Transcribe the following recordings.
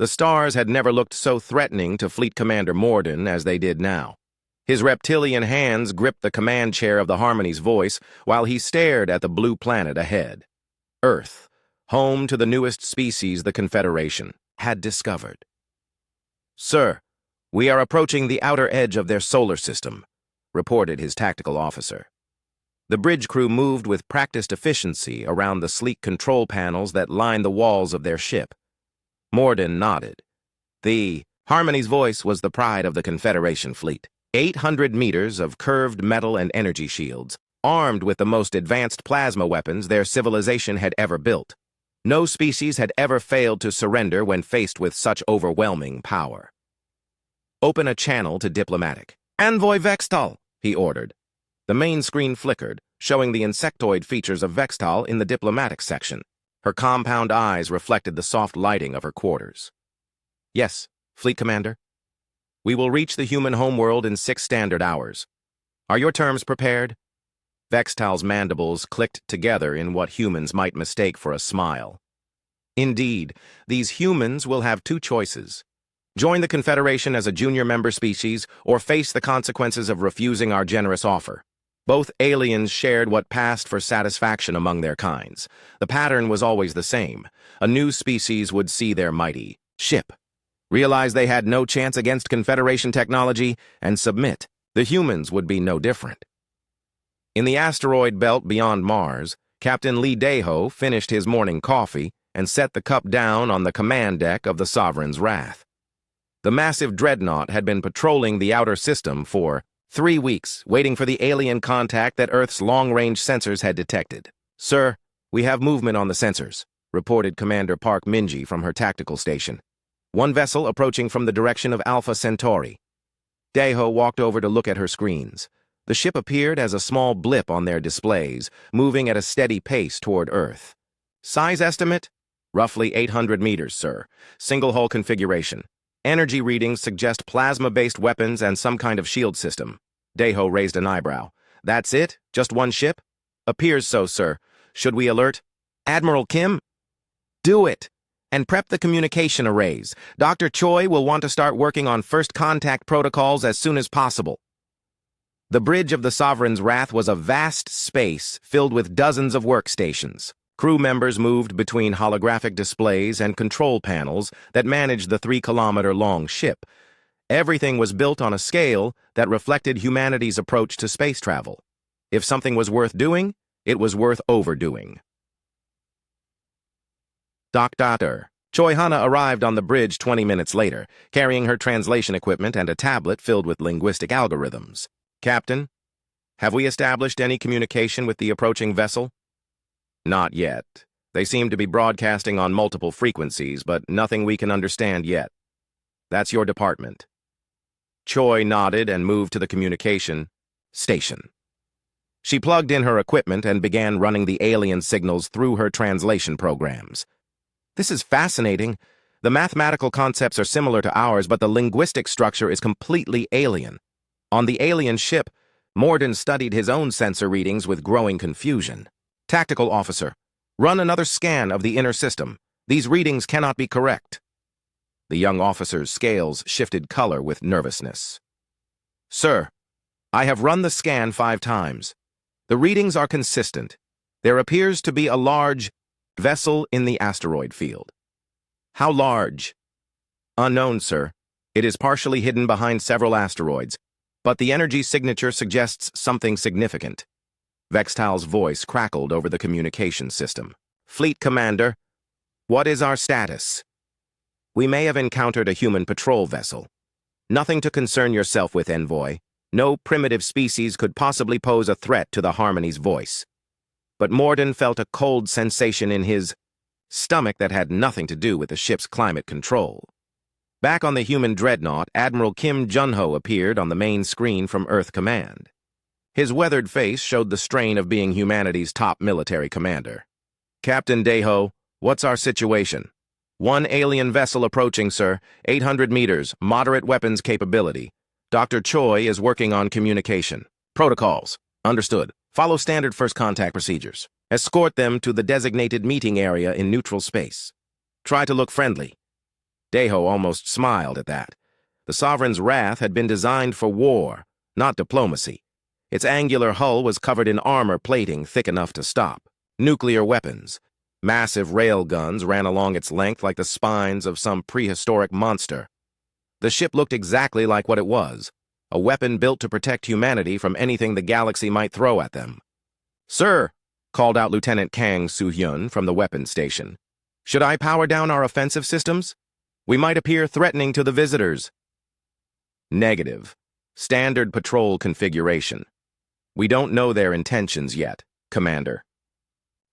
The stars had never looked so threatening to Fleet Commander Morden as they did now. His reptilian hands gripped the command chair of the Harmony's voice while he stared at the blue planet ahead. Earth, home to the newest species the Confederation had discovered. "Sir, we are approaching the outer edge of their solar system," reported his tactical officer. The bridge crew moved with practiced efficiency around the sleek control panels that lined the walls of their ship. Morden nodded. The Harmony's voice was the pride of the Confederation fleet. 800 meters of curved metal and energy shields, armed with the most advanced plasma weapons their civilization had ever built. No species had ever failed to surrender when faced with such overwhelming power. "Open a channel to diplomatic." "Envoy Vextal," he ordered. The main screen flickered, showing the insectoid features of Vextal in the diplomatic section. Her compound eyes reflected the soft lighting of her quarters. "Yes, Fleet Commander. We will reach the human homeworld in 6 standard hours. Are your terms prepared?" Vextal's mandibles clicked together in what humans might mistake for a smile. Indeed, these humans will have 2 choices. Join the Confederation as a junior member species, or face the consequences of refusing our generous offer. Both aliens shared what passed for satisfaction among their kinds. The pattern was always the same. A new species would see their mighty ship, realize they had no chance against Confederation technology, and submit. The humans would be no different. In the asteroid belt beyond Mars, Captain Lee Daho finished his morning coffee and set the cup down on the command deck of the Sovereign's Wrath. The massive Dreadnought had been patrolling the outer system for 3 weeks, waiting for the alien contact that Earth's long-range sensors had detected. "Sir, we have movement on the sensors," reported Commander Park Minji from her tactical station. "One vessel approaching from the direction of Alpha Centauri." Daho walked over to look at her screens. The ship appeared as a small blip on their displays, moving at a steady pace toward Earth. "Size estimate? Roughly 800 meters, sir. Single-hull configuration. Energy readings suggest plasma-based weapons and some kind of shield system." Daho raised an eyebrow. "That's it? Just one ship?" "Appears so, sir. Should we alert?" "Admiral Kim?" "Do it! And prep the communication arrays. Dr. Choi will want to start working on first contact protocols as soon as possible." The bridge of the Sovereign's Wrath was a vast space filled with dozens of workstations. Crew members moved between holographic displays and control panels that managed the 3-kilometer-long ship. Everything was built on a scale that reflected humanity's approach to space travel. If something was worth doing, it was worth overdoing. Dr. Choi Hana arrived on the bridge 20 minutes later, carrying her translation equipment and a tablet filled with linguistic algorithms. "Captain, have we established any communication with the approaching vessel?" "Not yet. They seem to be broadcasting on multiple frequencies, but nothing we can understand yet. That's your department." Choi nodded and moved to the communication station. She plugged in her equipment and began running the alien signals through her translation programs. "This is fascinating. The mathematical concepts are similar to ours, but the linguistic structure is completely alien." On the alien ship, Morden studied his own sensor readings with growing confusion. "Tactical officer, run another scan of the inner system. These readings cannot be correct." The young officer's scales shifted color with nervousness. "Sir, I have run the scan 5 times. The readings are consistent. There appears to be a large vessel in the asteroid field." "How large?" "Unknown, sir. It is partially hidden behind several asteroids, but the energy signature suggests something significant." Vextal's voice crackled over the communication system. "Fleet Commander, what is our status?" "We may have encountered a human patrol vessel. Nothing to concern yourself with, Envoy. No primitive species could possibly pose a threat to the Harmony's voice." But Morden felt a cold sensation in his stomach that had nothing to do with the ship's climate control. Back on the human Dreadnought, Admiral Kim Junho appeared on the main screen from Earth Command. His weathered face showed the strain of being humanity's top military commander. "Captain Daho, what's our situation?" "One alien vessel approaching, sir. 800 meters, moderate weapons capability. Dr. Choi is working on communication." "Protocols. Understood. Follow standard first contact procedures. Escort them to the designated meeting area in neutral space. Try to look friendly." Deho almost smiled at that. The Sovereign's wrath had been designed for war, not diplomacy. Its angular hull was covered in armor plating thick enough to stop. Nuclear weapons. Massive rail guns ran along its length like the spines of some prehistoric monster. The ship looked exactly like what it was, a weapon built to protect humanity from anything the galaxy might throw at them. "Sir," called out Lieutenant Kang Soo-hyun from the weapons station, "should I power down our offensive systems? We might appear threatening to the visitors." Negative. Standard patrol configuration. "We don't know their intentions yet, Commander."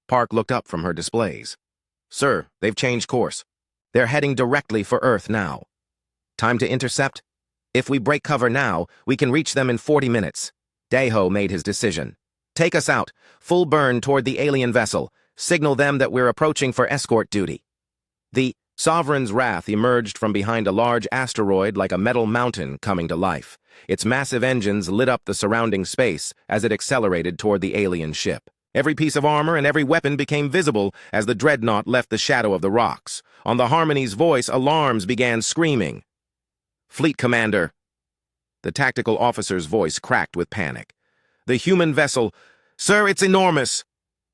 Park looked up from her displays. "Sir, they've changed course. They're heading directly for Earth now. Time to intercept? If we break cover now, we can reach them in 40 minutes. Deho made his decision. Take us out, full burn toward the alien vessel. Signal them that we're approaching for escort duty." The Sovereign's wrath emerged from behind a large asteroid like a metal mountain coming to life. Its massive engines lit up the surrounding space as it accelerated toward the alien ship. Every piece of armor and every weapon became visible as the Dreadnought left the shadow of the rocks. On the Harmony's voice, alarms began screaming. "Fleet Commander." The tactical officer's voice cracked with panic. "The human vessel. Sir, it's enormous."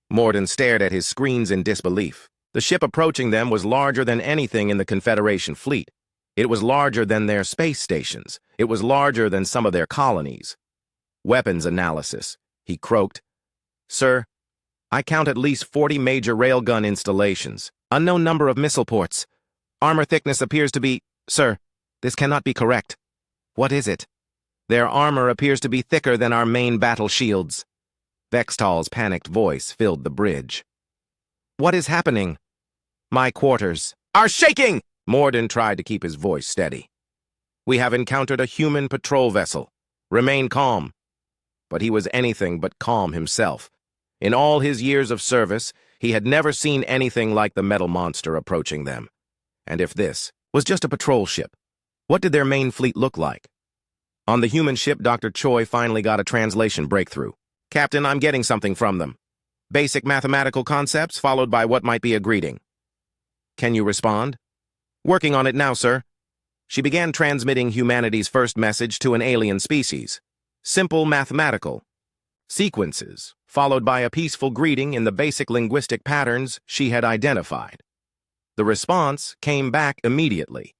Morden stared at his screens in disbelief. The ship approaching them was larger than anything in the Confederation fleet. It was larger than their space stations. It was larger than some of their colonies. "Weapons analysis," he croaked. "Sir, I count at least 40 major railgun installations. Unknown number of missile ports. Armor thickness appears to be... Sir, this cannot be correct. What is it? Their armor appears to be thicker than our main battle shields." Vextal's panicked voice filled the bridge. "What is happening?" "My quarters are shaking!" Morden tried to keep his voice steady. "We have encountered a human patrol vessel. Remain calm." But he was anything but calm himself. In all his years of service, he had never seen anything like the metal monster approaching them. And if this was just a patrol ship, what did their main fleet look like? On the human ship, Dr. Choi finally got a translation breakthrough. "Captain, I'm getting something from them. Basic mathematical concepts followed by what might be a greeting. Can you respond?" "Working on it now, sir." She began transmitting humanity's first message to an alien species. Simple mathematical sequences, followed by a peaceful greeting in the basic linguistic patterns she had identified. The response came back immediately.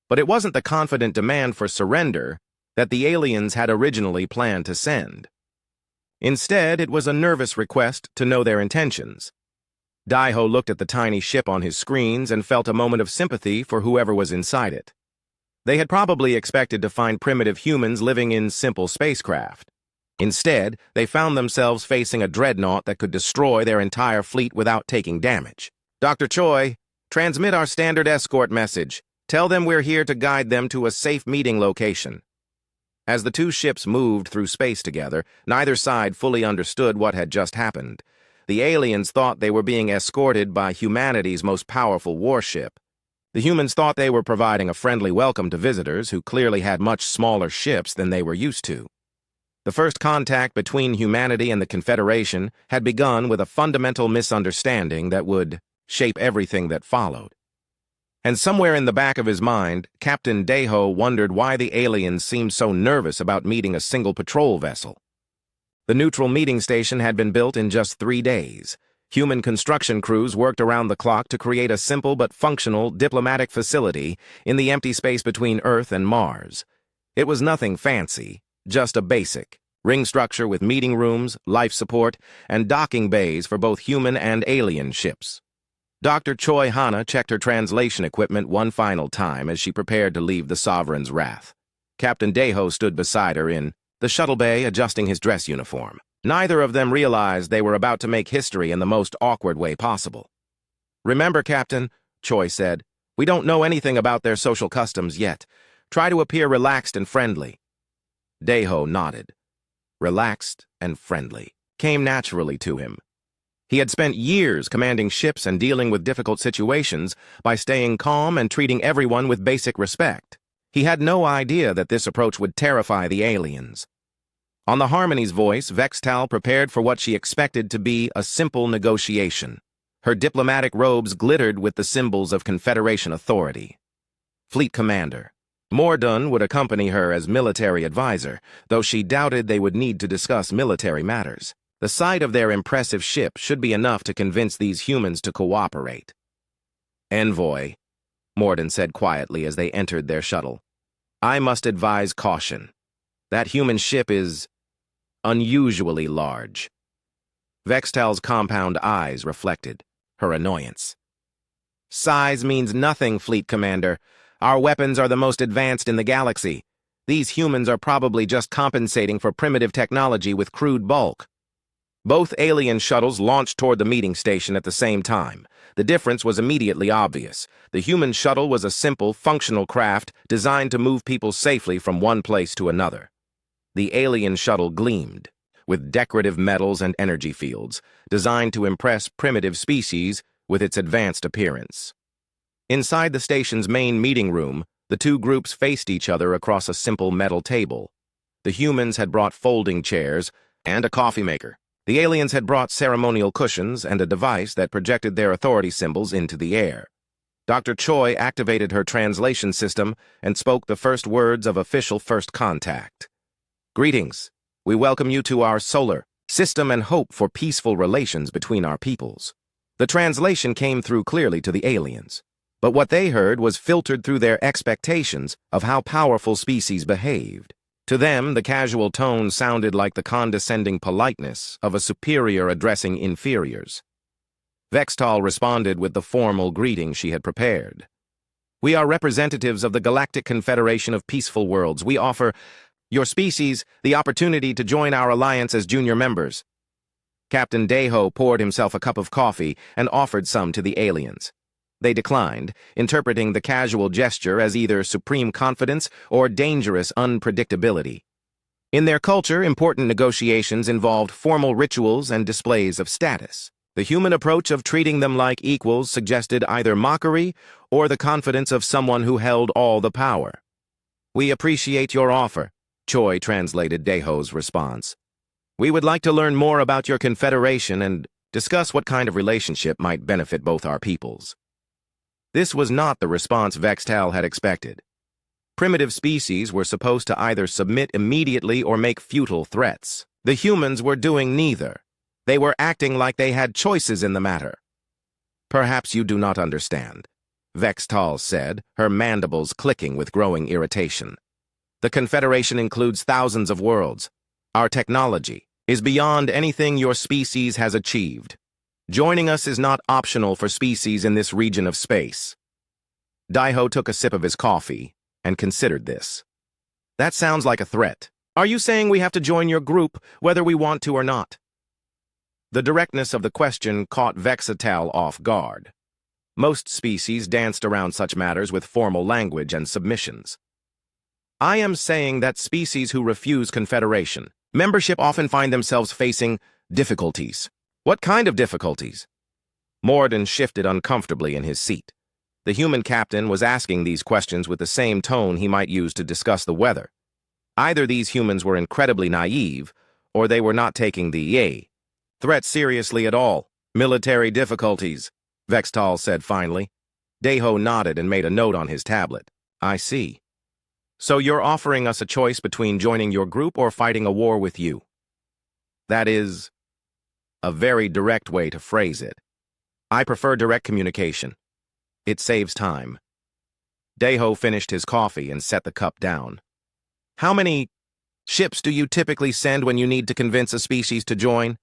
But it wasn't the confident demand for surrender that the aliens had originally planned to send. Instead, it was a nervous request to know their intentions. Deho looked at the tiny ship on his screens and felt a moment of sympathy for whoever was inside it. They had probably expected to find primitive humans living in simple spacecraft. Instead, they found themselves facing a dreadnought that could destroy their entire fleet without taking damage. "Dr. Choi, transmit our standard escort message. Tell them we're here to guide them to a safe meeting location." As the two ships moved through space together, neither side fully understood what had just happened. The aliens thought they were being escorted by humanity's most powerful warship. The humans thought they were providing a friendly welcome to visitors who clearly had much smaller ships than they were used to. The first contact between humanity and the Confederation had begun with a fundamental misunderstanding that would shape everything that followed. And somewhere in the back of his mind, Captain Deho wondered why the aliens seemed so nervous about meeting a single patrol vessel. The neutral meeting station had been built in just 3 days. Human construction crews worked around the clock to create a simple but functional diplomatic facility in the empty space between Earth and Mars. It was nothing fancy, just a basic ring structure with meeting rooms, life support, and docking bays for both human and alien ships. Dr. Choi Hana checked her translation equipment one final time as she prepared to leave the Sovereign's wrath. Captain Deho stood beside her in the shuttle bay, adjusting his dress uniform. Neither of them realized they were about to make history in the most awkward way possible. "Remember, Captain," Choi said, "we don't know anything about their social customs yet. Try to appear relaxed and friendly." Deho nodded. Relaxed and friendly came naturally to him. He had spent years commanding ships and dealing with difficult situations by staying calm and treating everyone with basic respect. He had no idea that this approach would terrify the aliens. On the Harmony's voice, Vextal prepared for what she expected to be a simple negotiation. Her diplomatic robes glittered with the symbols of Confederation authority. Fleet Commander. Mordun would accompany her as military advisor, though she doubted they would need to discuss military matters. The sight of their impressive ship should be enough to convince these humans to cooperate. Envoy, Mordun said quietly as they entered their shuttle. I must advise caution. That human ship is unusually large. Vextal's compound eyes reflected her annoyance. Size means nothing, Fleet Commander. Our weapons are the most advanced in the galaxy. These humans are probably just compensating for primitive technology with crude bulk. Both alien shuttles launched toward the meeting station at the same time. The difference was immediately obvious. The human shuttle was a simple, functional craft designed to move people safely from one place to another. The alien shuttle gleamed, with decorative metals and energy fields, designed to impress primitive species with its advanced appearance. Inside the station's main meeting room, the two groups faced each other across a simple metal table. The humans had brought folding chairs and a coffee maker. The aliens had brought ceremonial cushions and a device that projected their authority symbols into the air. Dr. Choi activated her translation system and spoke the first words of official first contact. Greetings. We welcome you to our solar system and hope for peaceful relations between our peoples. The translation came through clearly to the aliens, but what they heard was filtered through their expectations of how powerful species behaved. To them, the casual tone sounded like the condescending politeness of a superior addressing inferiors. Vextal responded with the formal greeting she had prepared. We are representatives of the Galactic Confederation of Peaceful Worlds. We offer your species the opportunity to join our alliance as junior members. Captain Deho poured himself a cup of coffee and offered some to the aliens. They declined, interpreting the casual gesture as either supreme confidence or dangerous unpredictability. In their culture, important negotiations involved formal rituals and displays of status. The human approach of treating them like equals suggested either mockery or the confidence of someone who held all the power. We appreciate your offer, Choi translated Deho's response. We would like to learn more about your confederation and discuss what kind of relationship might benefit both our peoples. This was not the response Vextal had expected. Primitive species were supposed to either submit immediately or make futile threats. The humans were doing neither. They were acting like they had choices in the matter. Perhaps you do not understand, Vextal said, her mandibles clicking with growing irritation. The Confederation includes thousands of worlds. Our technology is beyond anything your species has achieved. Joining us is not optional for species in this region of space. Daiho took a sip of his coffee and considered this. That sounds like a threat. Are you saying we have to join your group whether we want to or not? The directness of the question caught Vextal off guard. Most species danced around such matters with formal language and submissions. I am saying that species who refuse confederation membership often find themselves facing difficulties. What kind of difficulties? Mordun shifted uncomfortably in his seat. The human captain was asking these questions with the same tone he might use to discuss the weather. Either these humans were incredibly naive, or they were not taking the threat seriously at all. Military difficulties, Vextal said finally. Deho nodded and made a note on his tablet. I see. So you're offering us a choice between joining your group or fighting a war with you. That is a very direct way to phrase it. I prefer direct communication. It saves time. Deho finished his coffee and set the cup down. How many ships do you typically send when you need to convince a species to join?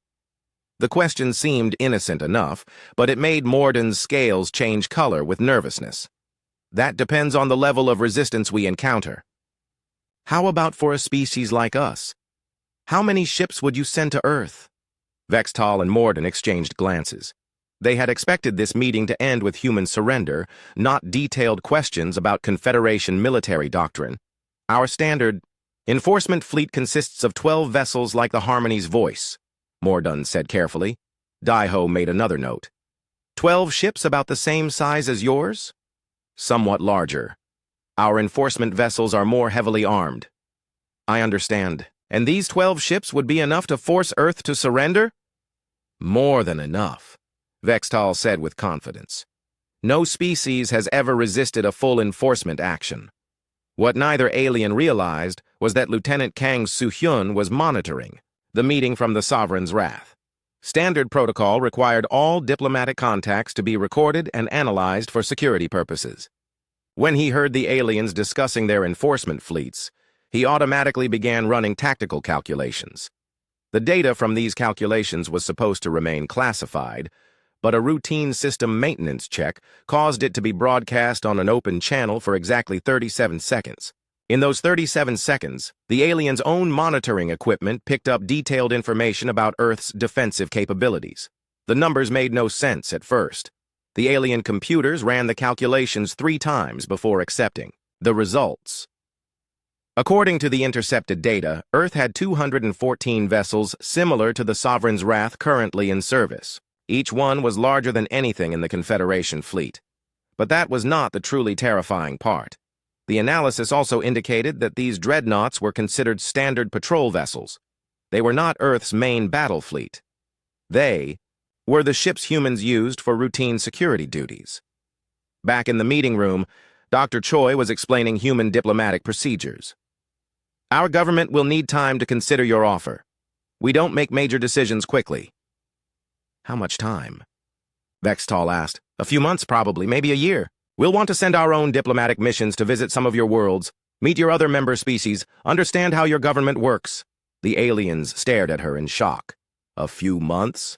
The question seemed innocent enough, but it made Mordun's scales change color with nervousness. That depends on the level of resistance we encounter. How about for a species like us? How many ships would you send to Earth? Vextal and Mordun exchanged glances. They had expected this meeting to end with human surrender, not detailed questions about Confederation military doctrine. Our standard enforcement fleet consists of 12 vessels like the Harmony's voice, Mordun said carefully. Daiho made another note. 12 ships about the same size as yours? Somewhat larger. Our enforcement vessels are more heavily armed. I understand. And these 12 ships would be enough to force Earth to surrender? More than enough, Vextal said with confidence. No species has ever resisted a full enforcement action. What neither alien realized was that Lieutenant Kang Soo-hyun was monitoring the meeting from the Sovereign's wrath. Standard protocol required all diplomatic contacts to be recorded and analyzed for security purposes. When he heard the aliens discussing their enforcement fleets, he automatically began running tactical calculations. The data from these calculations was supposed to remain classified, but a routine system maintenance check caused it to be broadcast on an open channel for exactly 37 seconds. In those 37 seconds, the aliens' own monitoring equipment picked up detailed information about Earth's defensive capabilities. The numbers made no sense at first. The alien computers ran the calculations 3 times before accepting the results. According to the intercepted data, Earth had 214 vessels similar to the Sovereign's Wrath currently in service. Each one was larger than anything in the Confederation fleet. But that was not the truly terrifying part. The analysis also indicated that these dreadnoughts were considered standard patrol vessels. They were not Earth's main battle fleet. They were the ships humans used for routine security duties. Back in the meeting room, Dr. Choi was explaining human diplomatic procedures. Our government will need time to consider your offer. We don't make major decisions quickly. How much time? Vextal asked. A few months, probably, maybe a year. We'll want to send our own diplomatic missions to visit some of your worlds, meet your other member species, understand how your government works. The aliens stared at her in shock. A few months?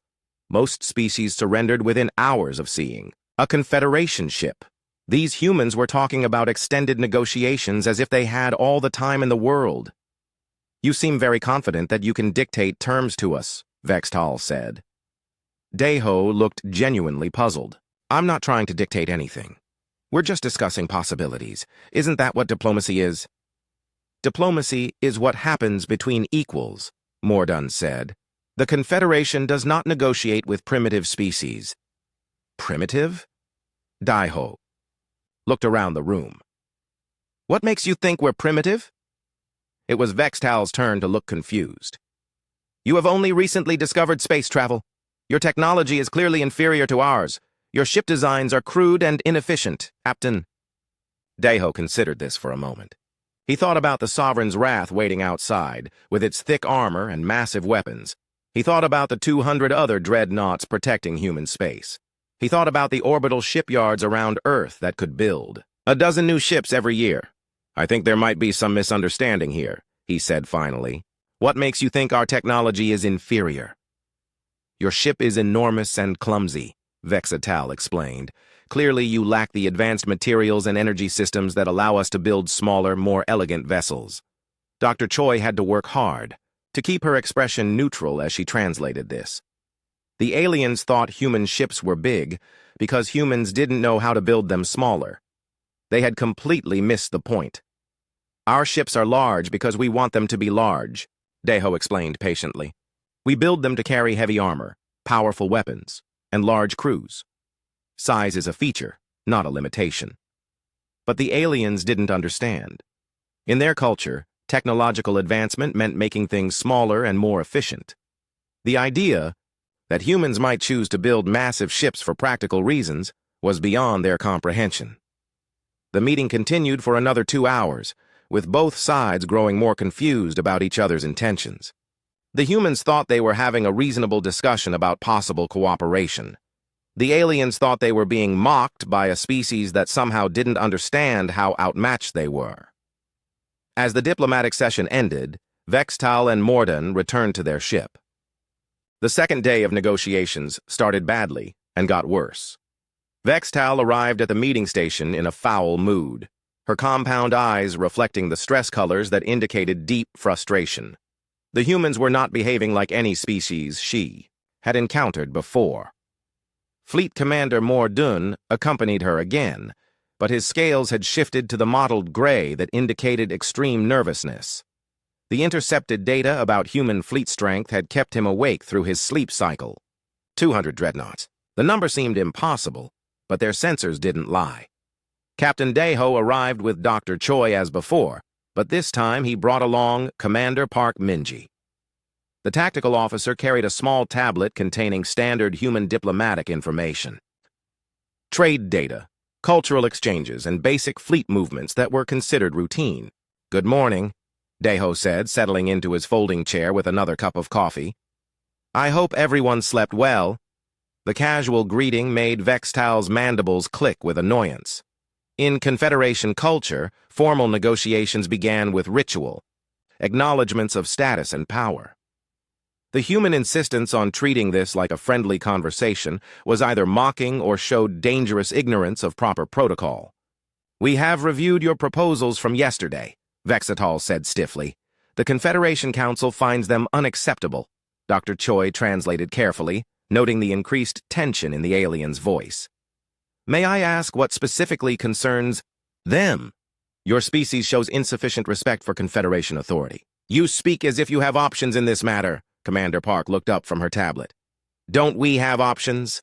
Most species surrendered within hours of seeing a Confederation ship. These humans were talking about extended negotiations as if they had all the time in the world. You seem very confident that you can dictate terms to us, Vextal said. Daeho looked genuinely puzzled. I'm not trying to dictate anything. We're just discussing possibilities. Isn't that what diplomacy is? Diplomacy is what happens between equals, Mordun said. The Confederation does not negotiate with primitive species. Primitive? Daeho looked around the room. What makes you think we're primitive? It was Vextal's turn to look confused. You have only recently discovered space travel. Your technology is clearly inferior to ours. Your ship designs are crude and inefficient, Captain. Daeho considered this for a moment. He thought about the Sovereign's Wrath waiting outside, with its thick armor and massive weapons. He thought about the 200 other dreadnoughts protecting human space. He thought about the orbital shipyards around Earth that could build a dozen new ships every year. I think there might be some misunderstanding here, he said finally. What makes you think our technology is inferior? Your ship is enormous and clumsy, Vextal explained. Clearly you lack the advanced materials and energy systems that allow us to build smaller, more elegant vessels. Dr. Choi had to work hard to keep her expression neutral as she translated this. The aliens thought human ships were big because humans didn't know how to build them smaller. They had completely missed the point. Our ships are large because we want them to be large, Daeho explained patiently. We build them to carry heavy armor, powerful weapons, and large crews. Size is a feature, not a limitation. But the aliens didn't understand. In their culture, technological advancement meant making things smaller and more efficient. The idea that humans might choose to build massive ships for practical reasons was beyond their comprehension. The meeting continued for another 2 hours, with both sides growing more confused about each other's intentions. The humans thought they were having a reasonable discussion about possible cooperation. The aliens thought they were being mocked by a species that somehow didn't understand how outmatched they were. As the diplomatic session ended, Vextal and Mordun returned to their ship. The second day of negotiations started badly and got worse. Vextal arrived at the meeting station in a foul mood, her compound eyes reflecting the stress colors that indicated deep frustration. The humans were not behaving like any species she had encountered before. Fleet Commander Mordun accompanied her again, but his scales had shifted to the mottled gray that indicated extreme nervousness. The intercepted data about human fleet strength had kept him awake through his sleep cycle. 200 dreadnoughts. The number seemed impossible, but their sensors didn't lie. Captain Daeho arrived with Dr. Choi as before, but this time he brought along Commander Park Minji. The tactical officer carried a small tablet containing standard human diplomatic information. trade data, cultural exchanges, and basic fleet movements that were considered routine. "Good morning," Deho said, settling into his folding chair with another cup of coffee. "I hope everyone slept well." The casual greeting made Vextal's mandibles click with annoyance. In Confederation culture, formal negotiations began with ritual, acknowledgments of status and power. The human insistence on treating this like a friendly conversation was either mocking or showed dangerous ignorance of proper protocol. "We have reviewed your proposals from yesterday," Vextal said stiffly. "The Confederation Council finds them unacceptable." Dr. Choi translated carefully, noting the increased tension in the alien's voice. "May I ask what specifically concerns them? Your species shows insufficient respect for Confederation authority. You speak as if you have options in this matter." Commander Park looked up from her tablet. "Don't we have options?"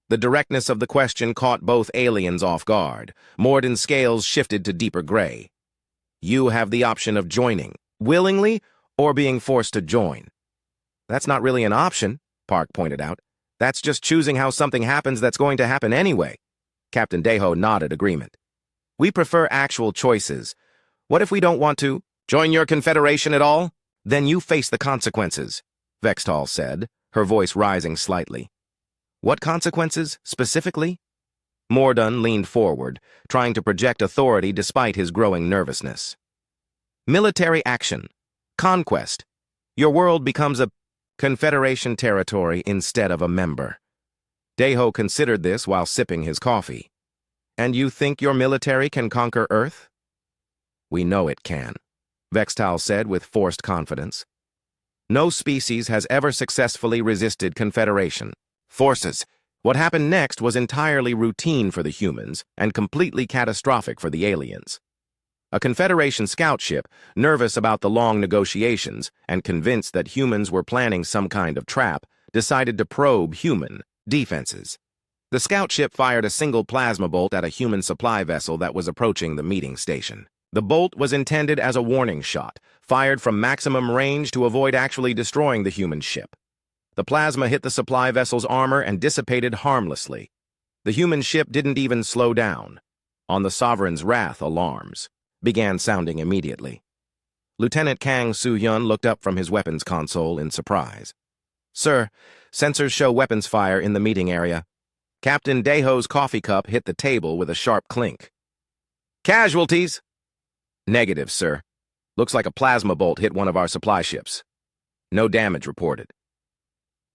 The directness of the question caught both aliens off guard. Morden's scales shifted to deeper gray. "You have the option of joining, willingly, or being forced to join." "That's not really an option," Park pointed out. "That's just choosing how something happens that's going to happen anyway." Captain Deho nodded agreement. "We prefer actual choices. What if we don't want to join your confederation at all? Then you face the consequences," Vextal said, her voice rising slightly. "What consequences, specifically?" Morden leaned forward, trying to project authority despite his growing nervousness. "Military action. Conquest. Your world becomes a Confederation territory instead of a member." Deho considered this while sipping his coffee. "And you think your military can conquer Earth?" "We know it can," Vextal said with forced confidence. "No species has ever successfully resisted Confederation forces." What happened next was entirely routine for the humans and completely catastrophic for the aliens. A Confederation scout ship, nervous about the long negotiations and convinced that humans were planning some kind of trap, decided to probe human defenses. The scout ship fired a single plasma bolt at a human supply vessel that was approaching the meeting station. The bolt was intended as a warning shot, fired from maximum range to avoid actually destroying the human ship. The plasma hit the supply vessel's armor and dissipated harmlessly. The human ship didn't even slow down. On the Sovereign's wrath, alarms began sounding immediately. Lieutenant Kang Soo-hyun looked up from his weapons console in surprise. "Sir, sensors show weapons fire in the meeting area." Captain Deho's coffee cup hit the table with a sharp clink. "Casualties?" "Negative, sir. Looks like a plasma bolt hit one of our supply ships. No damage reported."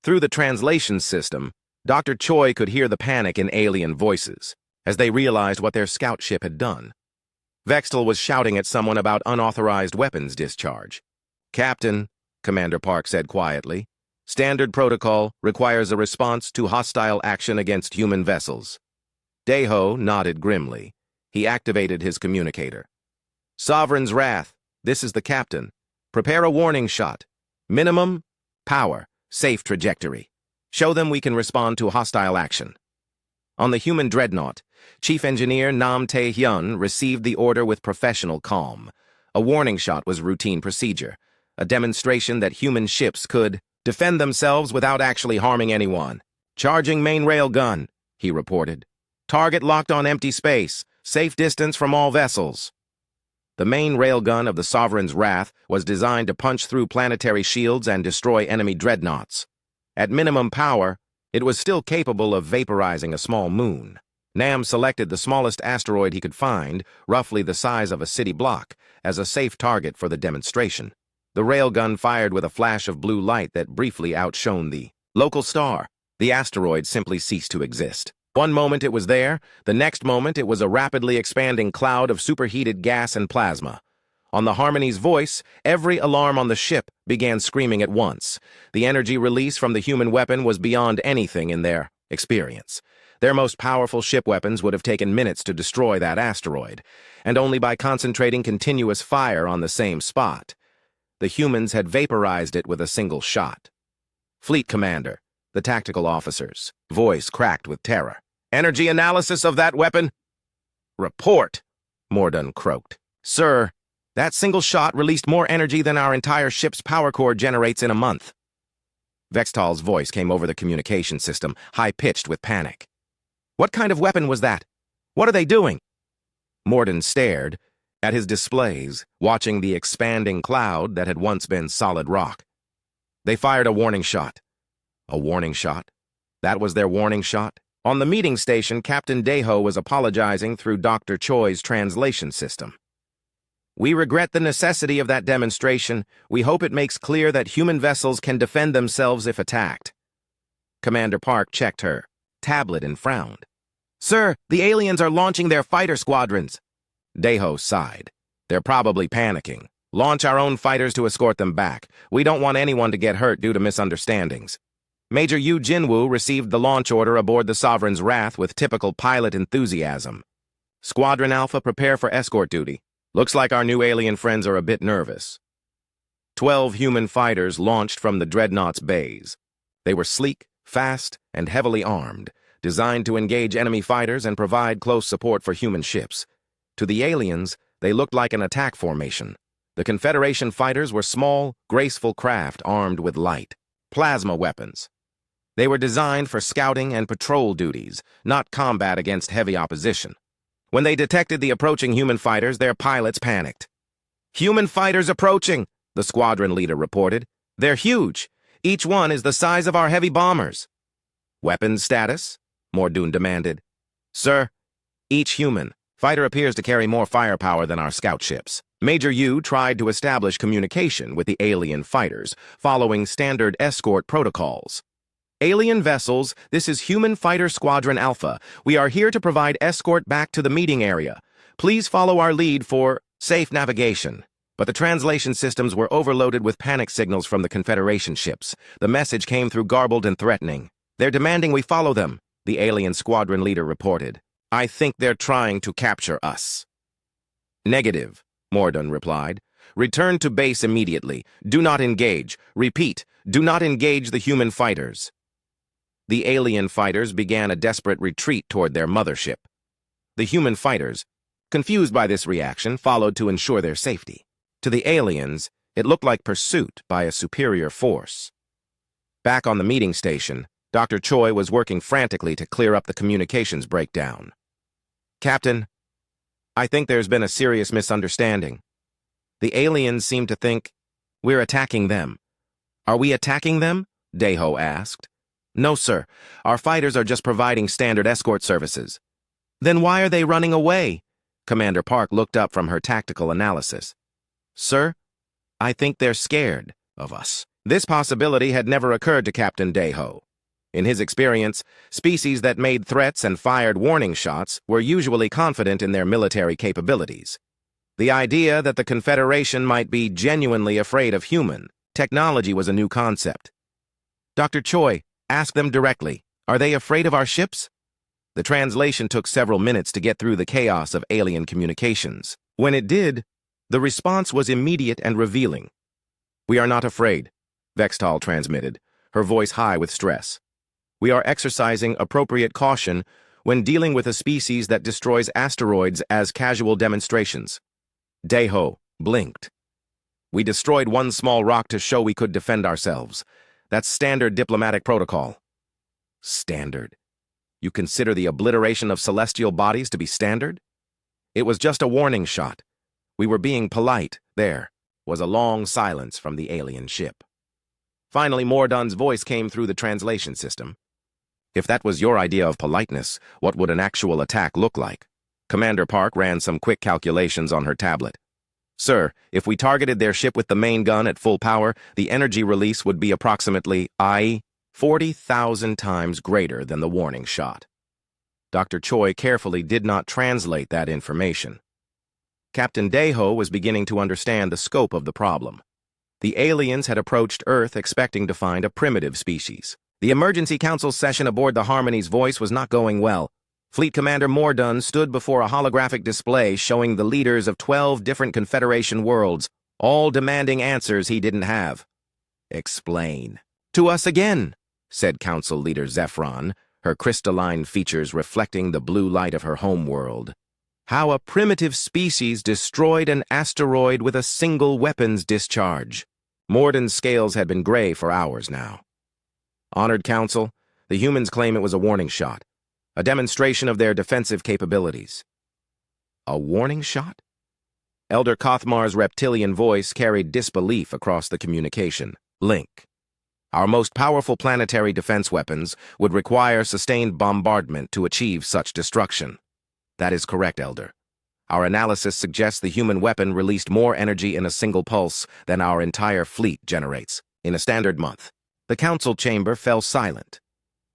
Through the translation system, Dr. Choi could hear the panic in alien voices as they realized what their scout ship had done. Vextal was shouting at someone about unauthorized weapons discharge. "Captain," Commander Park said quietly, "standard protocol requires a response to hostile action against human vessels." Deho nodded grimly. He activated his communicator. "Sovereign's wrath, this is the captain. Prepare a warning shot. Minimum power, safe trajectory. Show them we can respond to hostile action." On the human Dreadnought, Chief Engineer Nam Tae-hyun received the order with professional calm. A warning shot was routine procedure, a demonstration that human ships could defend themselves without actually harming anyone. "Charging main rail gun," he reported. "Target locked on empty space, safe distance from all vessels." The main railgun of the Sovereign's Wrath was designed to punch through planetary shields and destroy enemy dreadnoughts. At minimum power, it was still capable of vaporizing a small moon. Nam selected the smallest asteroid he could find, roughly the size of a city block, as a safe target for the demonstration. The railgun fired with a flash of blue light that briefly outshone the local star. The asteroid simply ceased to exist. One moment it was there, the next moment it was a rapidly expanding cloud of superheated gas and plasma. On the Harmony's voice, every alarm on the ship began screaming at once. The energy release from the human weapon was beyond anything in their experience. Their most powerful ship weapons would have taken minutes to destroy that asteroid, and only by concentrating continuous fire on the same spot. The humans had vaporized it with a single shot. "Fleet Commander," the tactical officer's voice cracked with terror. "Energy analysis of that weapon?" "Report," Morden croaked. "Sir, that single shot released more energy than our entire ship's power core generates in a month." Vextal's voice came over the communication system, high-pitched with panic. What kind of weapon was that? What are they doing? Morden stared at his displays, watching the expanding cloud that had once been solid rock. They fired a warning shot. A warning shot? That was their warning shot? On the meeting station, Captain Deho was apologizing through Dr. Choi's translation system. We regret the necessity of that demonstration. We hope it makes clear that human vessels can defend themselves if attacked. Commander Park checked her tablet and frowned. Sir, the aliens are launching their fighter squadrons. Deho sighed. They're probably panicking. Launch our own fighters to escort them back. We don't want anyone to get hurt due to misunderstandings. Major Yu Jinwoo received the launch order aboard the Sovereign's Wrath with typical pilot enthusiasm. Squadron Alpha, prepare for escort duty. Looks like our new alien friends are a bit nervous. 12 human fighters launched from the Dreadnought's bays. They were sleek, fast, and heavily armed, designed to engage enemy fighters and provide close support for human ships. To the aliens, they looked like an attack formation. The Confederation fighters were small, graceful craft armed with light plasma weapons. They were designed for scouting and patrol duties, not combat against heavy opposition. When they detected the approaching human fighters, their pilots panicked. Human fighters approaching, the squadron leader reported. They're huge. Each one is the size of our heavy bombers. Weapons status? Mordoon demanded. Sir, each human fighter appears to carry more firepower than our scout ships. Major Yu tried to establish communication with the alien fighters, following standard escort protocols. Alien vessels, this is Human Fighter Squadron Alpha. We are here to provide escort back to the meeting area. Please follow our lead for safe navigation. But the translation systems were overloaded with panic signals from the Confederation ships. The message came through garbled and threatening. They're demanding we follow them, the alien squadron leader reported. I think they're trying to capture us. Negative, Morden replied. Return to base immediately. Do not engage. Repeat, do not engage the human fighters. The alien fighters began a desperate retreat toward their mothership. The human fighters, confused by this reaction, followed to ensure their safety. To the aliens, it looked like pursuit by a superior force. Back on the meeting station, Dr. Choi was working frantically to clear up the communications breakdown. Captain, I think there's been a serious misunderstanding. The aliens seem to think we're attacking them. Are we attacking them? Deho asked. No, sir. Our fighters are just providing standard escort services. Then why are they running away? Commander Park looked up from her tactical analysis. Sir, I think they're scared of us. This possibility had never occurred to Captain Deho. In his experience, species that made threats and fired warning shots were usually confident in their military capabilities. The idea that the Confederation might be genuinely afraid of human technology was a new concept. Dr. Choi, ask them directly. Are they afraid of our ships? The translation took several minutes to get through the chaos of alien communications. When it did, the response was immediate and revealing. We are not afraid, Vextal transmitted, her voice high with stress. We are exercising appropriate caution when dealing with a species that destroys asteroids as casual demonstrations. Deho blinked. We destroyed one small rock to show we could defend ourselves. That's standard diplomatic protocol. Standard? You consider the obliteration of celestial bodies to be standard? It was just a warning shot. We were being polite. There was a long silence from the alien ship. Finally, Mordun's voice came through the translation system. If that was your idea of politeness, what would an actual attack look like? Commander Park ran some quick calculations on her tablet. Sir, if we targeted their ship with the main gun at full power, the energy release would be approximately, 40,000 times greater than the warning shot. Dr. Choi carefully did not translate that information. Captain Deho was beginning to understand the scope of the problem. The aliens had approached Earth expecting to find a primitive species. The emergency council session aboard the Harmony's Voice was not going well. Fleet Commander Mordun stood before a holographic display showing the leaders of 12 different Confederation worlds, all demanding answers he didn't have. Explain. To us again, said Council Leader Zephron, her crystalline features reflecting the blue light of her home world. How a primitive species destroyed an asteroid with a single weapons discharge. Mordun's scales had been gray for hours now. Honored Council, the humans claim it was a warning shot. a demonstration of their defensive capabilities. A warning shot? Elder Kothmar's reptilian voice carried disbelief across the communication. Link. Our most powerful planetary defense weapons would require sustained bombardment to achieve such destruction. That is correct, Elder. Our analysis suggests the human weapon released more energy in a single pulse than our entire fleet generates in a standard month. The council chamber fell silent.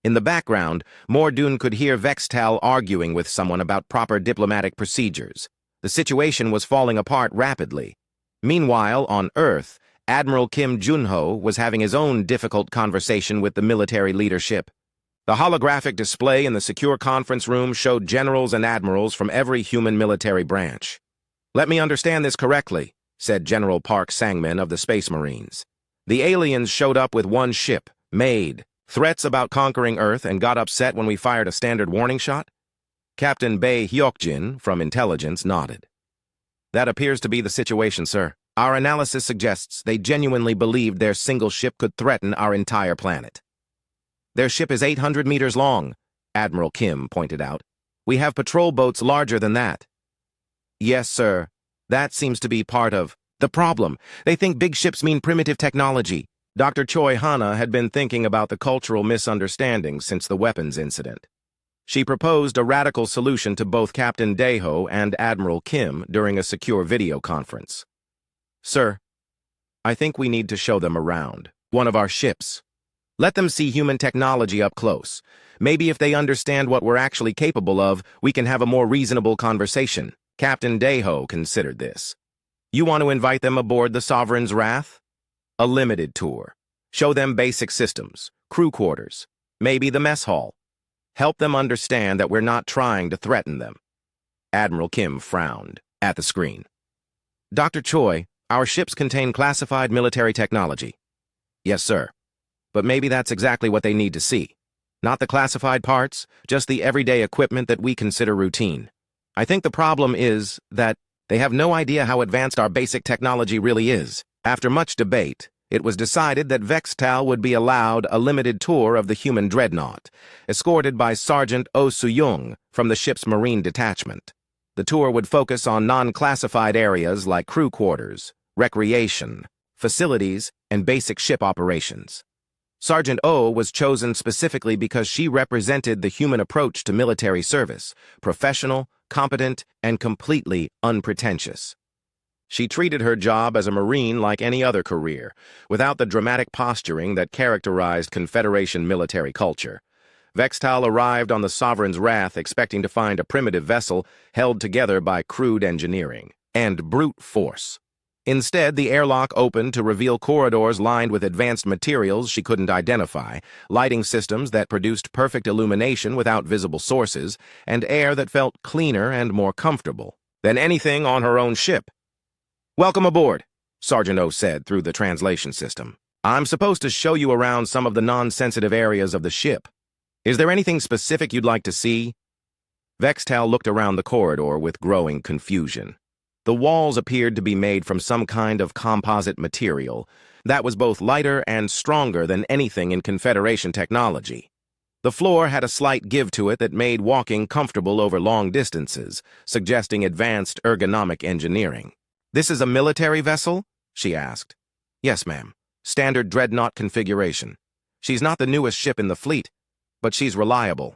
In the background, Mordoon could hear Vextal arguing with someone about proper diplomatic procedures. The situation was falling apart rapidly. Meanwhile, on Earth, Admiral Kim Junho was having his own difficult conversation with the military leadership. The holographic display in the secure conference room showed generals and admirals from every human military branch. "Let me understand this correctly," said General Park Sangman of the Space Marines. "The aliens showed up with one ship, made threats about conquering Earth, and got upset when we fired a standard warning shot?" Captain Bae Hyokjin from Intelligence nodded. "That appears to be the situation, sir. Our analysis suggests they genuinely believed their single ship could threaten our entire planet." "Their ship is 800 meters long," Admiral Kim pointed out. "We have patrol boats larger than that." "Yes, sir. That seems to be part of the problem. They think big ships mean primitive technology." Dr. Choi Hana had been thinking about the cultural misunderstandings since the weapons incident. She proposed a radical solution to both Captain Daeho and Admiral Kim during a secure video conference. "Sir, I think we need to show them around one of our ships. Let them see human technology up close. Maybe if they understand what we're actually capable of, we can have a more reasonable conversation." Captain Daeho considered this. "You want to invite them aboard the Sovereign's Wrath? A limited tour. Show them basic systems, crew quarters, maybe the mess hall. Help them understand that we're not trying to threaten them." Admiral Kim frowned at the screen. "Dr. Choi, our ships contain classified military technology." "Yes, sir. But maybe that's exactly what they need to see. Not the classified parts, just the everyday equipment that we consider routine. I think the problem is that they have no idea how advanced our basic technology really is." After much debate, it was decided that Vextal would be allowed a limited tour of the human Dreadnought, escorted by Sergeant Oh Soo-young from the ship's Marine detachment. The tour would focus on non-classified areas like crew quarters, recreation, facilities, and basic ship operations. Sergeant Oh was chosen specifically because she represented the human approach to military service, professional, competent, and completely unpretentious. She treated her job as a Marine like any other career, without the dramatic posturing that characterized Confederation military culture. Vextal arrived on the Sovereign's Wrath expecting to find a primitive vessel held together by crude engineering and brute force. Instead, the airlock opened to reveal corridors lined with advanced materials she couldn't identify, lighting systems that produced perfect illumination without visible sources, and air that felt cleaner and more comfortable than anything on her own ship. "Welcome aboard," Sergeant O said through the translation system. "I'm supposed to show you around some of the non-sensitive areas of the ship. Is there anything specific you'd like to see?" Vextal looked around the corridor with growing confusion. The walls appeared to be made from some kind of composite material that was both lighter and stronger than anything in Confederation technology. The floor had a slight give to it that made walking comfortable over long distances, suggesting advanced ergonomic engineering. "This is a military vessel?" she asked. "Yes, ma'am. Standard Dreadnought configuration. She's not the newest ship in the fleet, but she's reliable."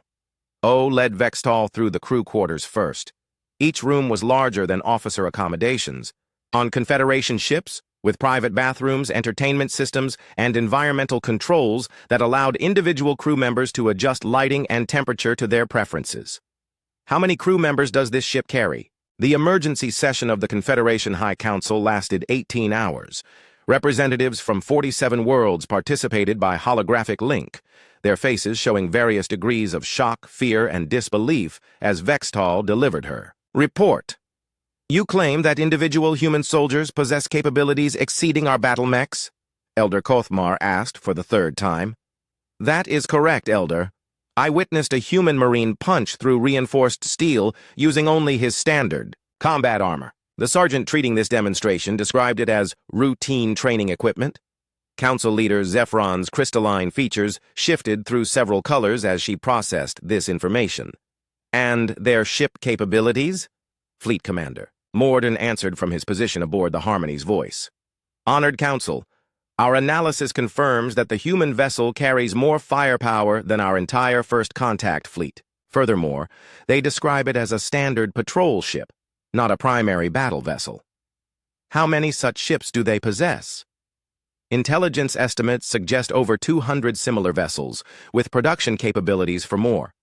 O led Vextal through the crew quarters first. Each room was larger than officer accommodations. On Confederation ships, with private bathrooms, entertainment systems, and environmental controls that allowed individual crew members to adjust lighting and temperature to their preferences. "How many crew members does this ship carry?" The emergency session of the Confederation High Council lasted 18 hours. Representatives from 47 worlds participated by holographic link, their faces showing various degrees of shock, fear, and disbelief as Vextal delivered her report. "You claim that individual human soldiers possess capabilities exceeding our battle mechs?" Elder Kothmar asked for the third time. "That is correct, Elder. I witnessed a human Marine punch through reinforced steel using only his standard combat armor." The sergeant treating this demonstration described it as routine training equipment. Council leader Zephron's crystalline features shifted through several colors as she processed this information. And their ship capabilities? Fleet Commander Morden answered from his position aboard the Harmony's voice. Honored Council, our analysis confirms that the human vessel carries more firepower than our entire First Contact fleet. Furthermore, they describe it as a standard patrol ship, not a primary battle vessel. How many such ships do they possess? Intelligence estimates suggest over 200 similar vessels, with production capabilities for more.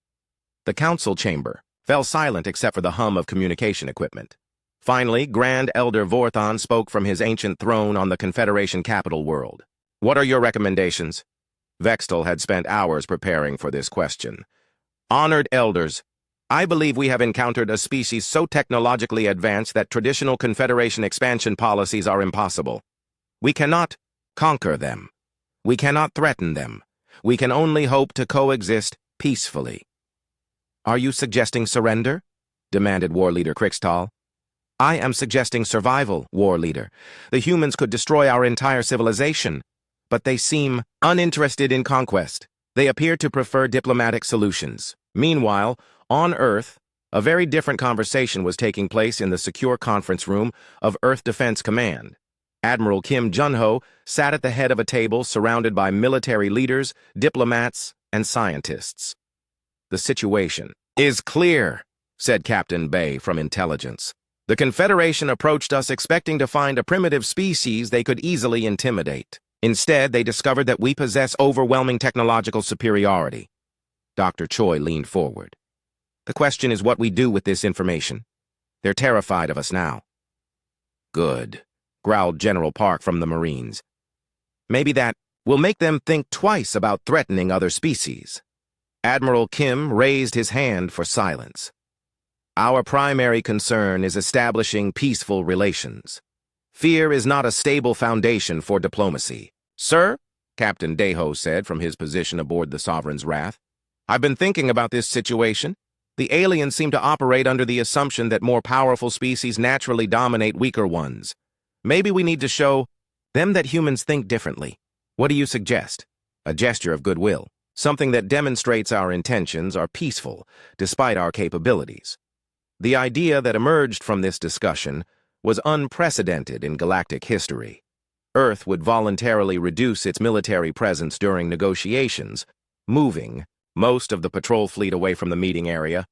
The council chamber fell silent except for the hum of communication equipment. Finally, Grand Elder Vorthon spoke from his ancient throne on the Confederation capital world. What are your recommendations? Vextal had spent hours preparing for this question. Honored Elders, I believe we have encountered a species so technologically advanced that traditional Confederation expansion policies are impossible. We cannot conquer them. We cannot threaten them. We can only hope to coexist peacefully. Are you suggesting surrender? Demanded War Leader Krixtal. I am suggesting survival, War Leader. The humans could destroy our entire civilization, but they seem uninterested in conquest. They appear to prefer diplomatic solutions. Meanwhile, on Earth, a very different conversation was taking place in the secure conference room of Earth Defense Command. Admiral Kim Junho sat at the head of a table surrounded by military leaders, diplomats, and scientists. The situation is clear, said Captain Bay from Intelligence. The Confederation approached us expecting to find a primitive species they could easily intimidate. Instead, they discovered that we possess overwhelming technological superiority. Dr. Choi leaned forward. The question is what we do with this information. They're terrified of us now. Good, growled General Park from the Marines. Maybe that will make them think twice about threatening other species. Admiral Kim raised his hand for silence. Our primary concern is establishing peaceful relations. Fear is not a stable foundation for diplomacy. Sir, Captain Deho said from his position aboard the Sovereign's Wrath, I've been thinking about this situation. The aliens seem to operate under the assumption that more powerful species naturally dominate weaker ones. Maybe we need to show them that humans think differently. What do you suggest? A gesture of goodwill, something that demonstrates our intentions are peaceful, despite our capabilities. The idea that emerged from this discussion was unprecedented in galactic history. Earth would voluntarily reduce its military presence during negotiations, moving most of the patrol fleet away from the meeting area.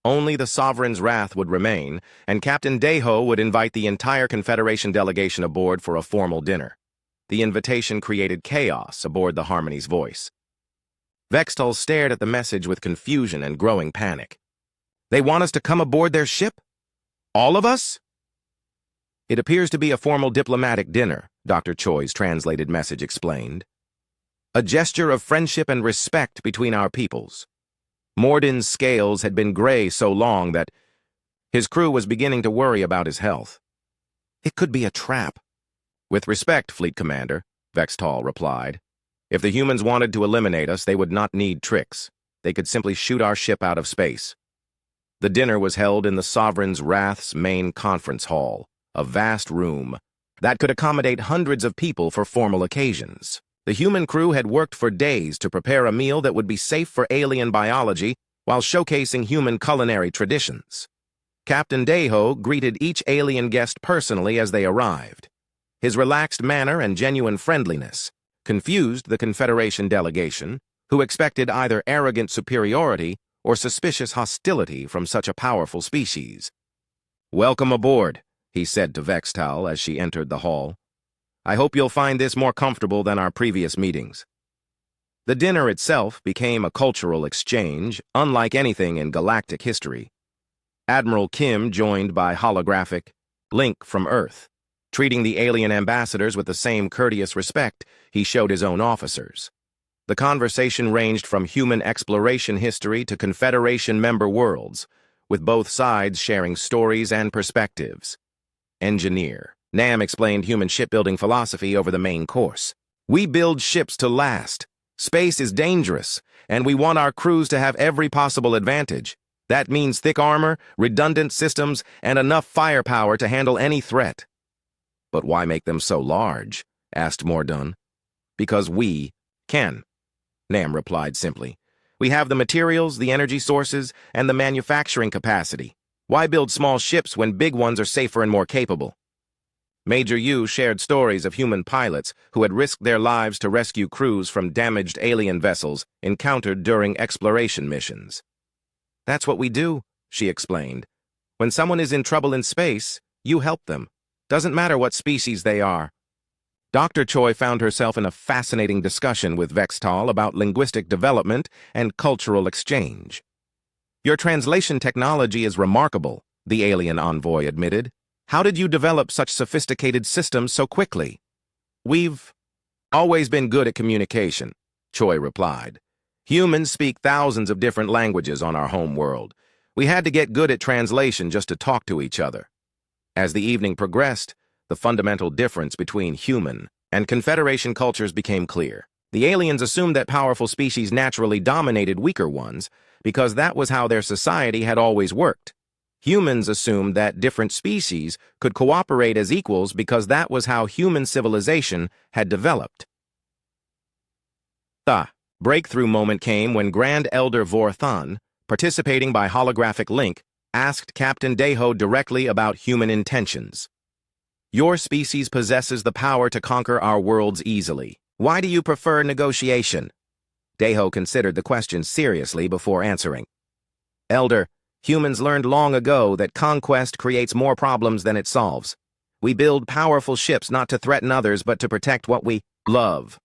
Only the Sovereign's Wrath would remain, and Captain Deho would invite the entire Confederation delegation aboard for a formal dinner. The invitation created chaos aboard the Harmony's voice. Vextal stared at the message with confusion and growing panic. They want us to come aboard their ship? All of us? It appears to be a formal diplomatic dinner, Dr. Choi's translated message explained. A gesture of friendship and respect between our peoples. Morden's scales had been gray so long that his crew was beginning to worry about his health. It could be a trap. With respect, Fleet Commander, Vextal replied. If the humans wanted to eliminate us, they would not need tricks. They could simply shoot our ship out of space. The dinner was held in the Sovereign's Wrath's main conference hall, a vast room that could accommodate hundreds of people for formal occasions. The human crew had worked for days to prepare a meal that would be safe for alien biology while showcasing human culinary traditions. Captain Deho greeted each alien guest personally as they arrived. His relaxed manner and genuine friendliness confused the Confederation delegation, who expected either arrogant superiority or suspicious hostility from such a powerful species. Welcome aboard, he said to Vextal as she entered the hall. I hope you'll find this more comfortable than our previous meetings. The dinner itself became a cultural exchange, unlike anything in galactic history. Admiral Kim joined by holographic Link from Earth. Treating the alien ambassadors with the same courteous respect he showed his own officers. The conversation ranged from human exploration history to Confederation member worlds, with both sides sharing stories and perspectives. Engineer Nam explained human shipbuilding philosophy over the main course. We build ships to last. Space is dangerous, and we want our crews to have every possible advantage. That means thick armor, redundant systems, and enough firepower to handle any threat. But why make them so large? Asked Mordun. Because we can. Nam replied simply. We have the materials, the energy sources, and the manufacturing capacity. Why build small ships when big ones are safer and more capable? Major Yu shared stories of human pilots who had risked their lives to rescue crews from damaged alien vessels encountered during exploration missions. That's what we do, she explained. When someone is in trouble in space, you help them. Doesn't matter what species they are. Dr. Choi found herself in a fascinating discussion with Vextal about linguistic development and cultural exchange. Your translation technology is remarkable, the alien envoy admitted. How did you develop such sophisticated systems so quickly? We've always been good at communication, Choi replied. Humans speak thousands of different languages on our home world. We had to get good at translation just to talk to each other. As the evening progressed, the fundamental difference between human and Confederation cultures became clear. The aliens assumed that powerful species naturally dominated weaker ones because that was how their society had always worked. Humans assumed that different species could cooperate as equals because that was how human civilization had developed. The breakthrough moment came when Grand Elder Vorthan, participating by holographic link, asked Captain Deho directly about human intentions. Your species possesses the power to conquer our worlds easily. Why do you prefer negotiation? Deho considered the question seriously before answering. Elder, humans learned long ago that conquest creates more problems than it solves. We build powerful ships not to threaten others but to protect what we love.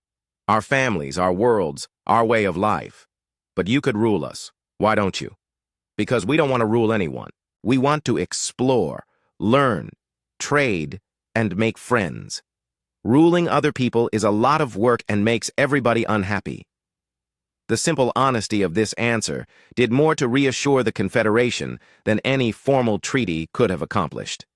Our families, our worlds, our way of life. But you could rule us. Why don't you? Because we don't want to rule anyone. We want to explore, learn, trade, and make friends. Ruling other people is a lot of work and makes everybody unhappy. The simple honesty of this answer did more to reassure the Confederation than any formal treaty could have accomplished.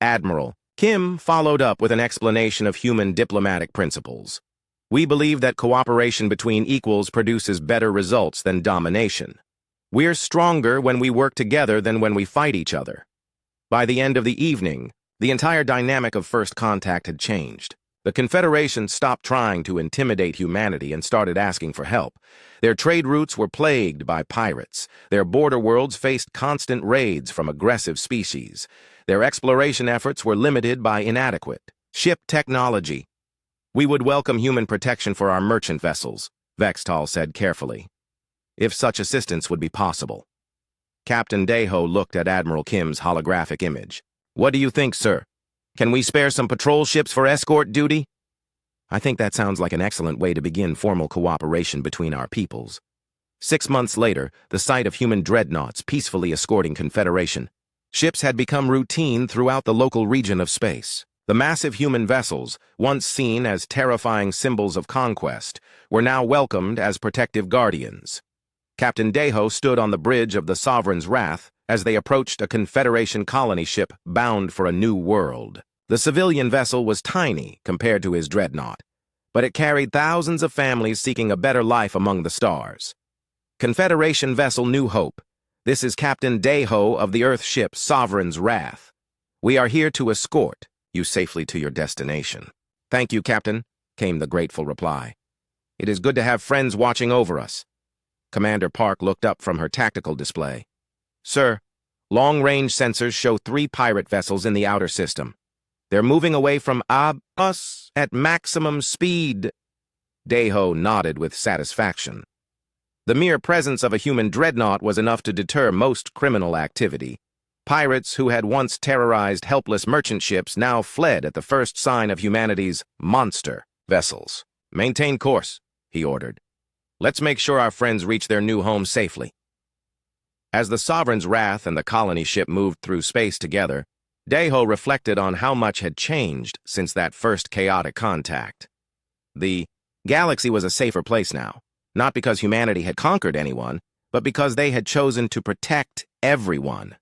Admiral Kim followed up with an explanation of human diplomatic principles. We believe that cooperation between equals produces better results than domination. We're stronger when we work together than when we fight each other. By the end of the evening, the entire dynamic of first contact had changed. The Confederation stopped trying to intimidate humanity and started asking for help. Their trade routes were plagued by pirates. Their border worlds faced constant raids from aggressive species. Their exploration efforts were limited by inadequate ship technology. We would welcome human protection for our merchant vessels, Vextal said carefully, if such assistance would be possible. Captain Deho looked at Admiral Kim's holographic image. What do you think, sir? Can we spare some patrol ships for escort duty? I think that sounds like an excellent way to begin formal cooperation between our peoples. 6 months later, the sight of human dreadnoughts peacefully escorting Confederation ships had become routine throughout the local region of space. The massive human vessels, once seen as terrifying symbols of conquest, were now welcomed as protective guardians. Captain Deho stood on the bridge of the Sovereign's Wrath as they approached a Confederation colony ship bound for a new world. The civilian vessel was tiny compared to his dreadnought, but it carried thousands of families seeking a better life among the stars. Confederation vessel New Hope. This is Captain Deho of the Earth ship Sovereign's Wrath. We are here to escort you safely to your destination. Thank you, Captain, came the grateful reply. It is good to have friends watching over us. Commander Park looked up from her tactical display. Sir, long-range sensors show 3 pirate vessels in the outer system. They're moving away from us at maximum speed. Deho nodded with satisfaction. The mere presence of a human dreadnought was enough to deter most criminal activity. Pirates who had once terrorized helpless merchant ships now fled at the first sign of humanity's monster vessels. Maintain course, he ordered. Let's make sure our friends reach their new home safely. As the Sovereign's Wrath and the colony ship moved through space together, Deho reflected on how much had changed since that first chaotic contact. The galaxy was a safer place now, not because humanity had conquered anyone, but because they had chosen to protect everyone.